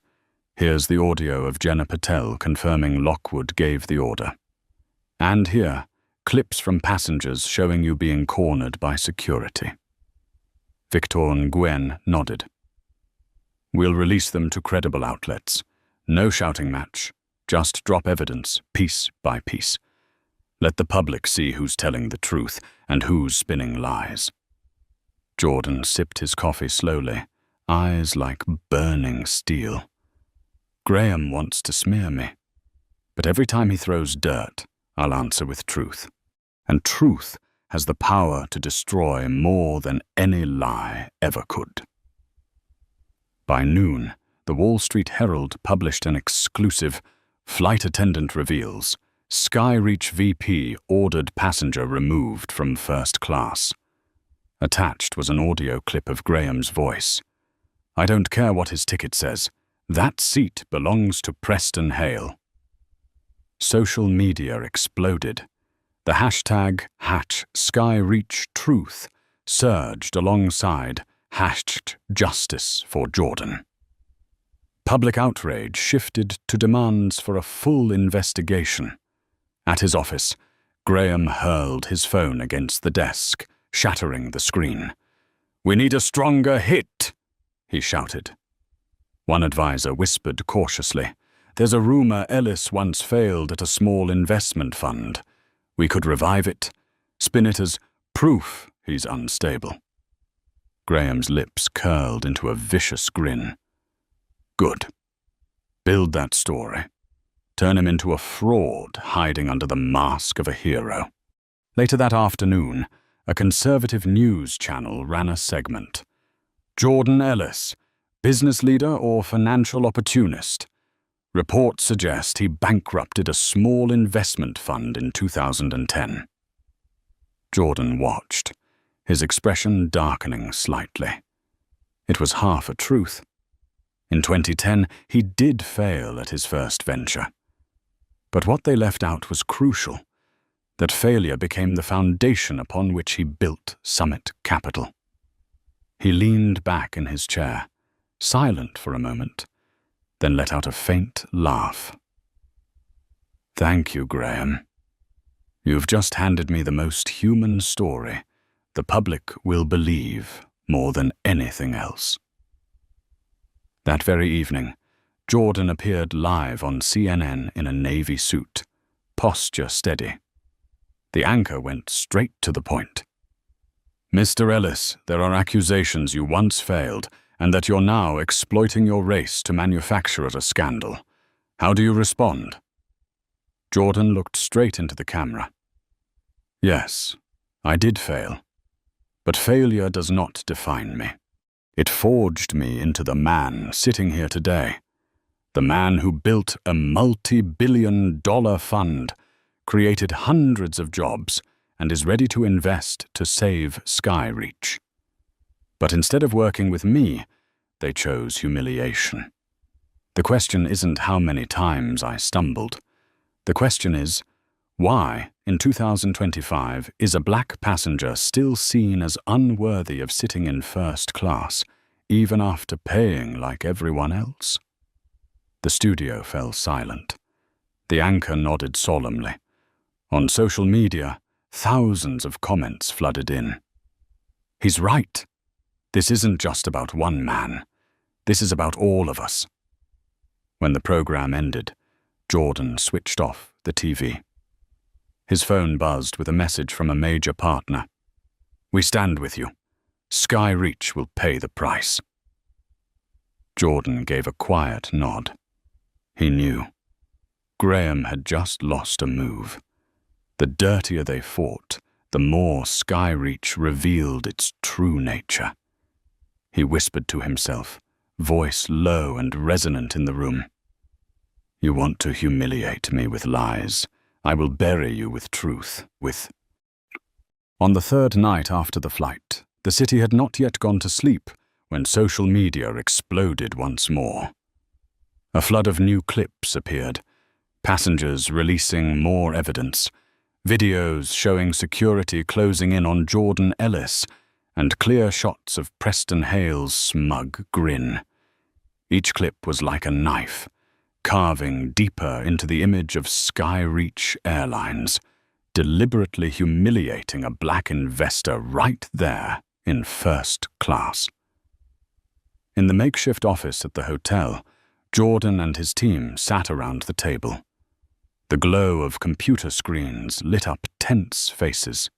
Here's the audio of Jenna Patel confirming Lockwood gave the order. And here, clips from passengers showing you being cornered by security. Victor Nguyen nodded. We'll release them to credible outlets. No shouting match. Just drop evidence, piece by piece. Let the public see who's telling the truth and who's spinning lies. Jordan sipped his coffee slowly, eyes like burning steel. Graham wants to smear me, but every time he throws dirt, I'll answer with truth. And truth has the power to destroy more than any lie ever could. By noon, the Wall Street Herald published an exclusive flight attendant reveals Skyreach VP ordered passenger removed from first class. Attached was an audio clip of Graham's voice. I don't care what his ticket says. That seat belongs to Preston Hale. Social media exploded. The hashtag #SkyreachTruth surged alongside #Justice for Jordan. Public outrage shifted to demands for a full investigation. At his office, Graham hurled his phone against the desk, shattering the screen. "We need a stronger hit," he shouted. One advisor whispered cautiously, "There's a rumor Ellis once failed at a small investment fund. We could revive it, spin it as proof he's unstable." Graham's lips curled into a vicious grin. Good. Build that story. Turn him into a fraud hiding under the mask of a hero. Later that afternoon, a conservative news channel ran a segment. Jordan Ellis, business leader or financial opportunist? Reports suggest he bankrupted a small investment fund in 2010. Jordan watched, his expression darkening slightly. It was half a truth. In 2010, he did fail at his first venture. But what they left out was crucial. That failure became the foundation upon which he built Summit Capital. He leaned back in his chair, silent for a moment, then let out a faint laugh. Thank you, Graham. You've just handed me the most human story the public will believe more than anything else. That very evening, Jordan appeared live on CNN in a navy suit, posture steady. The anchor went straight to the point. Mr. Ellis, there are accusations you once failed and that you're now exploiting your race to manufacture a scandal. How do you respond? Jordan looked straight into the camera. Yes, I did fail. But failure does not define me. It forged me into the man sitting here today. The man who built a multi-billion-dollar fund, created hundreds of jobs, and is ready to invest to save Skyreach. But instead of working with me, they chose humiliation. The question isn't how many times I stumbled. The question is, why, in 2025, is a black passenger still seen as unworthy of sitting in first class, even after paying like everyone else? The studio fell silent. The anchor nodded solemnly. On social media, thousands of comments flooded in. He's right. This isn't just about one man. This is about all of us. When the program ended, Jordan switched off the TV. His phone buzzed with a message from a major partner. "We stand with you. Sky Reach will pay the price." Jordan gave a quiet nod. He knew. Graham had just lost a move. The dirtier they fought, the more Sky Reach revealed its true nature. He whispered to himself, voice low and resonant in the room. "You want to humiliate me with lies. I will bury you with truth, with..." On the third night after the flight, the city had not yet gone to sleep when social media exploded once more. A flood of new clips appeared, passengers releasing more evidence, videos showing security closing in on Jordan Ellis, and clear shots of Preston Hale's smug grin. Each clip was like a knife, carving deeper into the image of Sky Reach Airlines, deliberately humiliating a black investor right there in first class. In the makeshift office at the hotel, Jordan and his team sat around the table. The glow of computer screens lit up tense faces.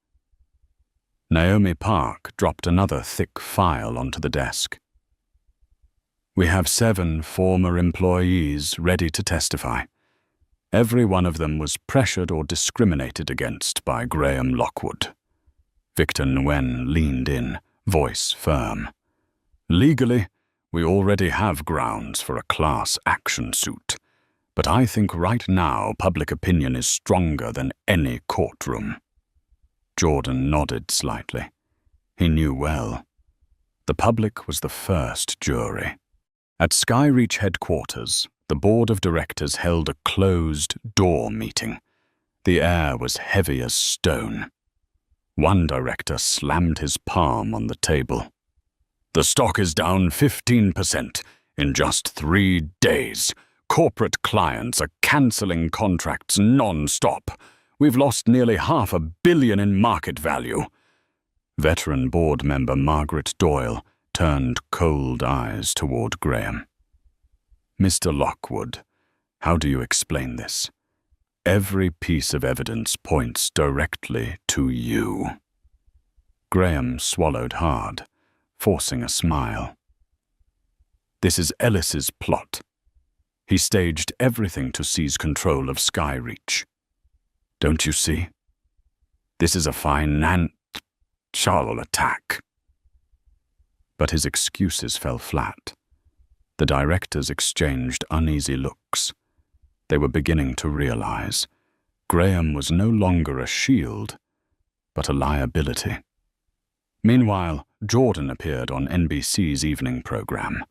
Naomi Park dropped another thick file onto the desk. "We have 7 former employees ready to testify. Every one of them was pressured or discriminated against by Graham Lockwood." Victor Nguyen leaned in, voice firm. "Legally, we already have grounds for a class action suit, but I think right now public opinion is stronger than any courtroom." Jordan nodded slightly. He knew well. The public was the first jury. At Sky Reach headquarters, the board of directors held a closed-door meeting. The air was heavy as stone. One director slammed his palm on the table. "The stock is down 15% in just 3 days. Corporate clients are canceling contracts non-stop. We've lost nearly $500 million in market value." Veteran board member Margaret Doyle turned cold eyes toward Graham. "Mr. Lockwood, how do you explain this? Every piece of evidence points directly to you." Graham swallowed hard, forcing a smile. "This is Ellis's plot. He staged everything to seize control of Sky Reach. Don't you see? This is a financial attack." But his excuses fell flat. The directors exchanged uneasy looks. They were beginning to realize Graham was no longer a shield, but a liability. Meanwhile, Jordan appeared on NBC's evening program.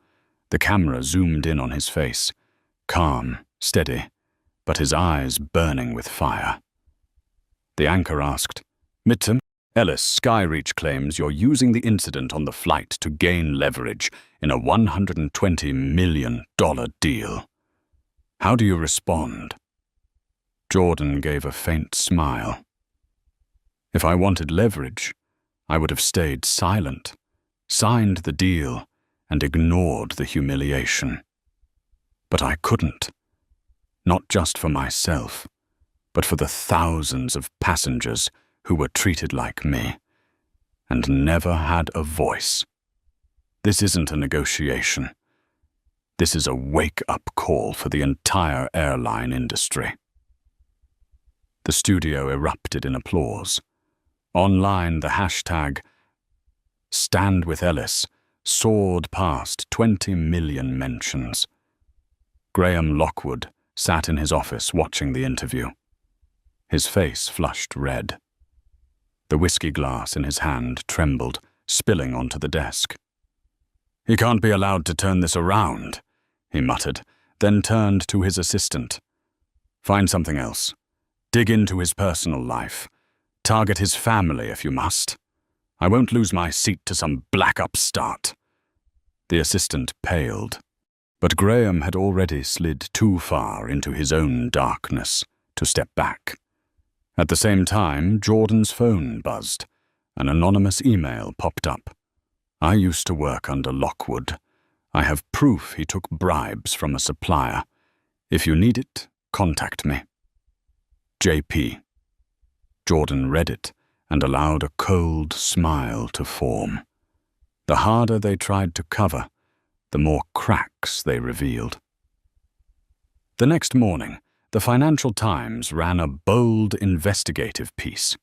The camera zoomed in on his face, calm, steady, but his eyes burning with fire. The anchor asked, "Midterm, Ellis, Sky Reach claims you're using the incident on the flight to gain leverage in a $120 million deal. How do you respond?" Jordan gave a faint smile. "If I wanted leverage, I would have stayed silent, signed the deal, and ignored the humiliation. But I couldn't. Not just for myself, but for the thousands of passengers who were treated like me, and never had a voice. This isn't a negotiation. This is a wake-up call for the entire airline industry." The studio erupted in applause. Online, the hashtag #StandWithEllis soared past 20 million mentions. Graham Lockwood sat in his office watching the interview. His face flushed red. The whiskey glass in his hand trembled, spilling onto the desk. "He can't be allowed to turn this around," he muttered, then turned to his assistant. "Find something else. Dig into his personal life. Target his family if you must. I won't lose my seat to some black upstart." The assistant paled, but Graham had already slid too far into his own darkness to step back. At the same time, Jordan's phone buzzed. An anonymous email popped up. I used to work under Lockwood. I have proof he took bribes from a supplier. If you need it, contact me. JP. Jordan read it and allowed a cold smile to form. The harder they tried to cover, the more cracks they revealed. The next morning, the Financial Times ran a bold investigative piece.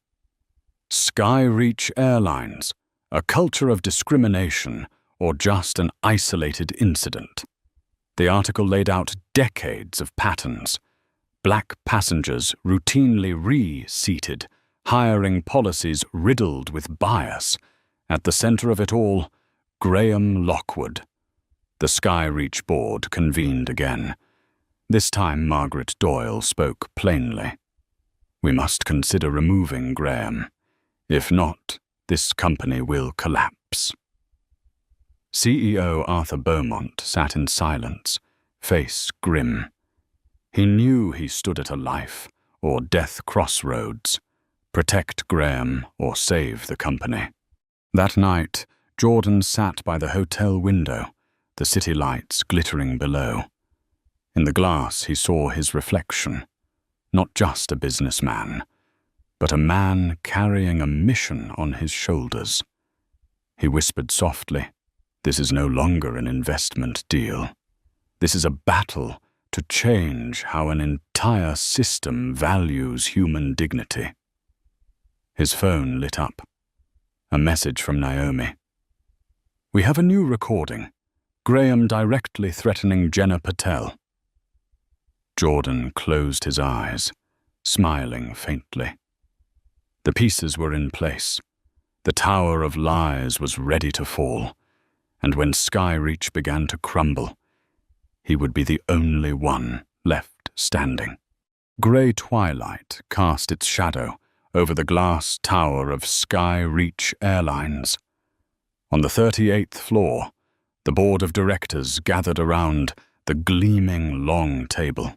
Skyreach Airlines, a culture of discrimination or just an isolated incident. The article laid out decades of patterns. Black passengers routinely re-seated, hiring policies riddled with bias. At the center of it all, Graham Lockwood. The Skyreach board convened again. This time Margaret Doyle spoke plainly. We must consider removing Graham. If not, this company will collapse. CEO Arthur Beaumont sat in silence, face grim. He knew he stood at a life or death crossroads. Protect Graham or save the company. That night, Jordan sat by the hotel window, the city lights glittering below. In the glass he saw his reflection, not just a businessman, but a man carrying a mission on his shoulders. He whispered softly, "This is no longer an investment deal. This is a battle to change how an entire system values human dignity." His phone lit up. A message from Naomi. "We have a new recording. Graham directly threatening Jenna Patel." Jordan closed his eyes, smiling faintly. The pieces were in place. The tower of lies was ready to fall, and when Skyreach began to crumble, he would be the only one left standing. Grey twilight cast its shadow over the glass tower of Skyreach Airlines. On the 38th floor, the board of directors gathered around the gleaming long table.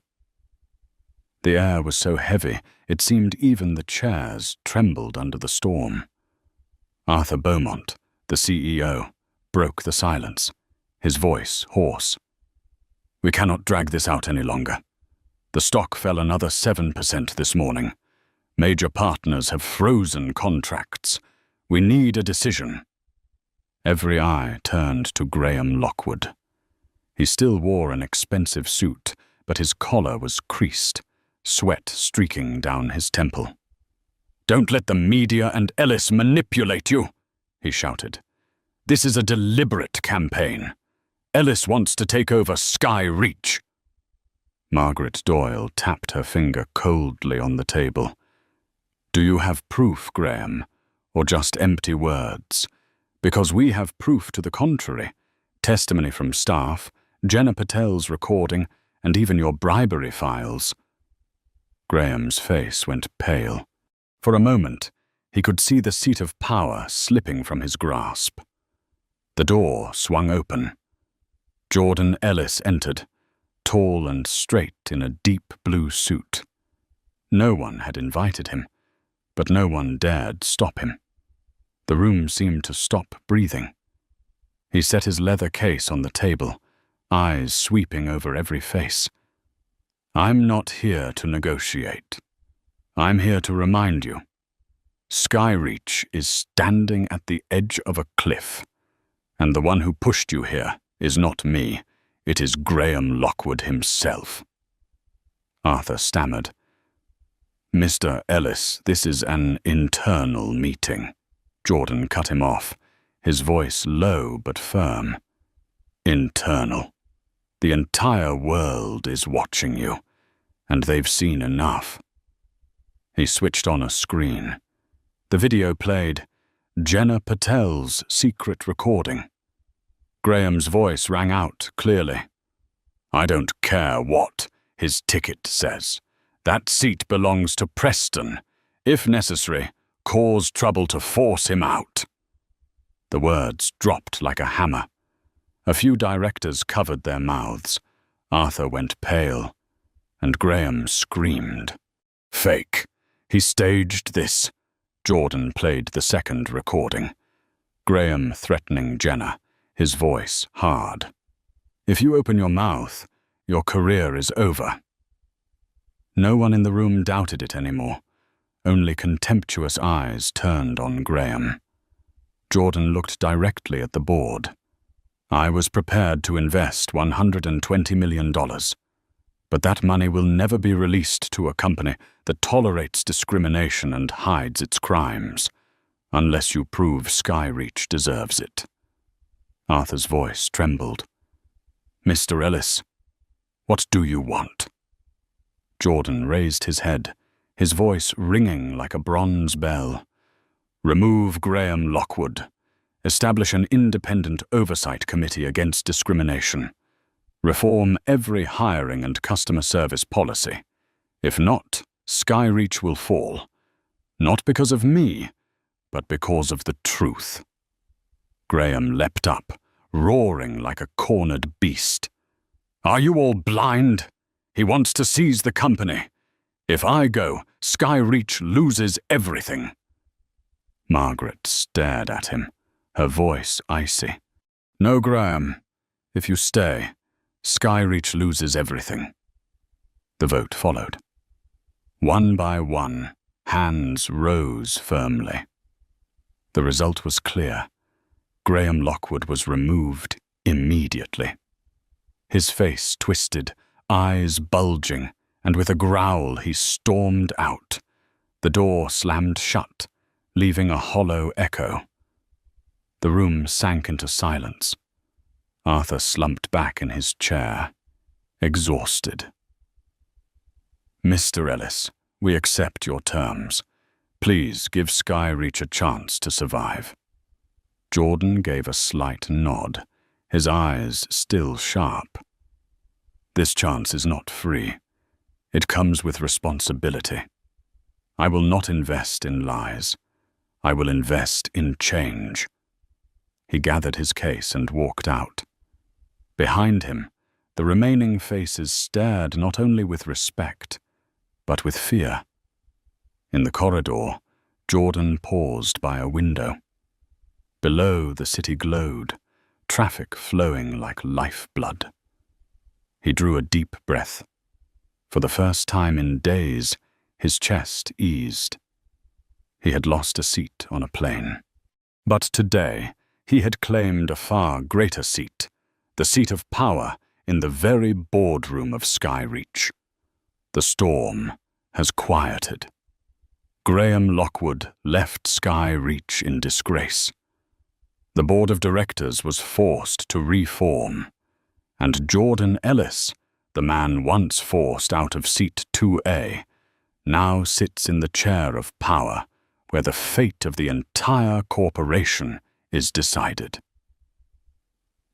The air was so heavy it seemed even the chairs trembled under the storm. Arthur Beaumont, the CEO, broke the silence, his voice hoarse. "We cannot drag this out any longer. The stock fell another 7% this morning. Major partners have frozen contracts. We need a decision." Every eye turned to Graham Lockwood. He still wore an expensive suit, but his collar was creased, sweat streaking down his temple. "Don't let the media and Ellis manipulate you," he shouted. "This is a deliberate campaign. Ellis wants to take over Skyreach." Margaret Doyle tapped her finger coldly on the table. "Do you have proof, Graham, or just empty words? Because we have proof to the contrary. Testimony from staff, Jenna Patel's recording, and even your bribery files." Graham's face went pale. For a moment, he could see the seat of power slipping from his grasp. The door swung open. Jordan Ellis entered, tall and straight in a deep blue suit. No one had invited him, but no one dared stop him. The room seemed to stop breathing. He set his leather case on the table, eyes sweeping over every face. "I'm not here to negotiate. I'm here to remind you. Skyreach is standing at the edge of a cliff, and the one who pushed you here is not me. It is Graham Lockwood himself." Arthur stammered. "Mr. Ellis, this is an internal meeting." Jordan cut him off, his voice low but firm. "Internal. The entire world is watching you, and they've seen enough." He switched on a screen. The video played Jenna Patel's secret recording. Graham's voice rang out clearly. "I don't care what his ticket says. That seat belongs to Preston. If necessary, cause trouble to force him out." The words dropped like a hammer. A few directors covered their mouths. Arthur went pale, and Graham screamed. "Fake. He staged this. Jordan played the second recording. Graham threatening Jenna, his voice hard. If you open your mouth, your career is over. No one in the room doubted it anymore. Only contemptuous eyes turned on Graham. Jordan looked directly at the board. I was prepared to invest $120 million. But that money will never be released to a company that tolerates discrimination and hides its crimes, unless you prove Skyreach deserves it. Arthur's voice trembled. Mr. Ellis, what do you want? Jordan raised his head, his voice ringing like a bronze bell. Remove Graham Lockwood. Establish an independent oversight committee against discrimination. Reform every hiring and customer service policy. If not, Skyreach will fall. Not because of me, but because of the truth. Graham leapt up, roaring like a cornered beast. Are you all blind? He wants to seize the company. If I go, Skyreach loses everything. Margaret stared at him, her voice icy. No, Graham. If you stay, Skyreach loses everything. The vote followed. One by one, hands rose firmly. The result was clear. Graham Lockwood was removed immediately. His face twisted, eyes bulging, and with a growl he stormed out. The door slammed shut, leaving a hollow echo. The room sank into silence. Arthur slumped back in his chair, exhausted. Mr. Ellis, we accept your terms. Please give Skyreach a chance to survive. Jordan gave a slight nod, his eyes still sharp. This chance is not free. It comes with responsibility. I will not invest in lies. I will invest in change. He gathered his case and walked out. Behind him, the remaining faces stared not only with respect, but with fear. In the corridor, Jordan paused by a window. Below, the city glowed, traffic flowing like lifeblood. He drew a deep breath. For the first time in days, his chest eased. He had lost a seat on a plane. But today, he had claimed a far greater seat, the seat of power in the very boardroom of Skyreach. The storm has quieted. Graham Lockwood left Skyreach in disgrace. The board of directors was forced to reform, and Jordan Ellis, the man once forced out of seat 2A, now sits in the chair of power where the fate of the entire corporation is decided.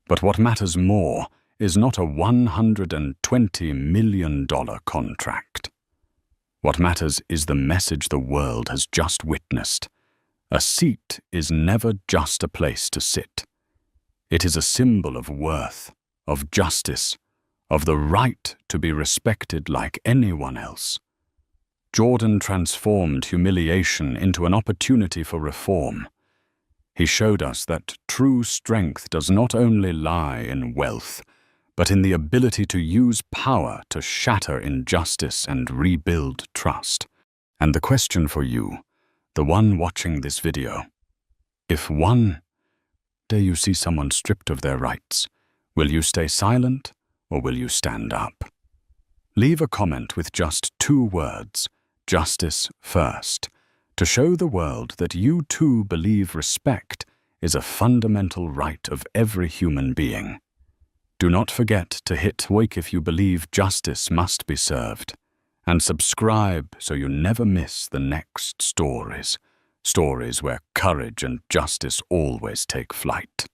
But what matters more is not a $120 million contract. What matters is the message the world has just witnessed. A seat is never just a place to sit. It is a symbol of worth, of justice, of the right to be respected like anyone else. Jordan transformed humiliation into an opportunity for reform. He showed us that true strength does not only lie in wealth, but in the ability to use power to shatter injustice and rebuild trust. And the question for you, the one watching this video, if one day you see someone stripped of their rights, will you stay silent or will you stand up? Leave a comment with just 2 words, justice first, to show the world that you too believe respect is a fundamental right of every human being. Do not forget to hit like if you believe justice must be served, and subscribe so you never miss the next stories where courage and justice always take flight.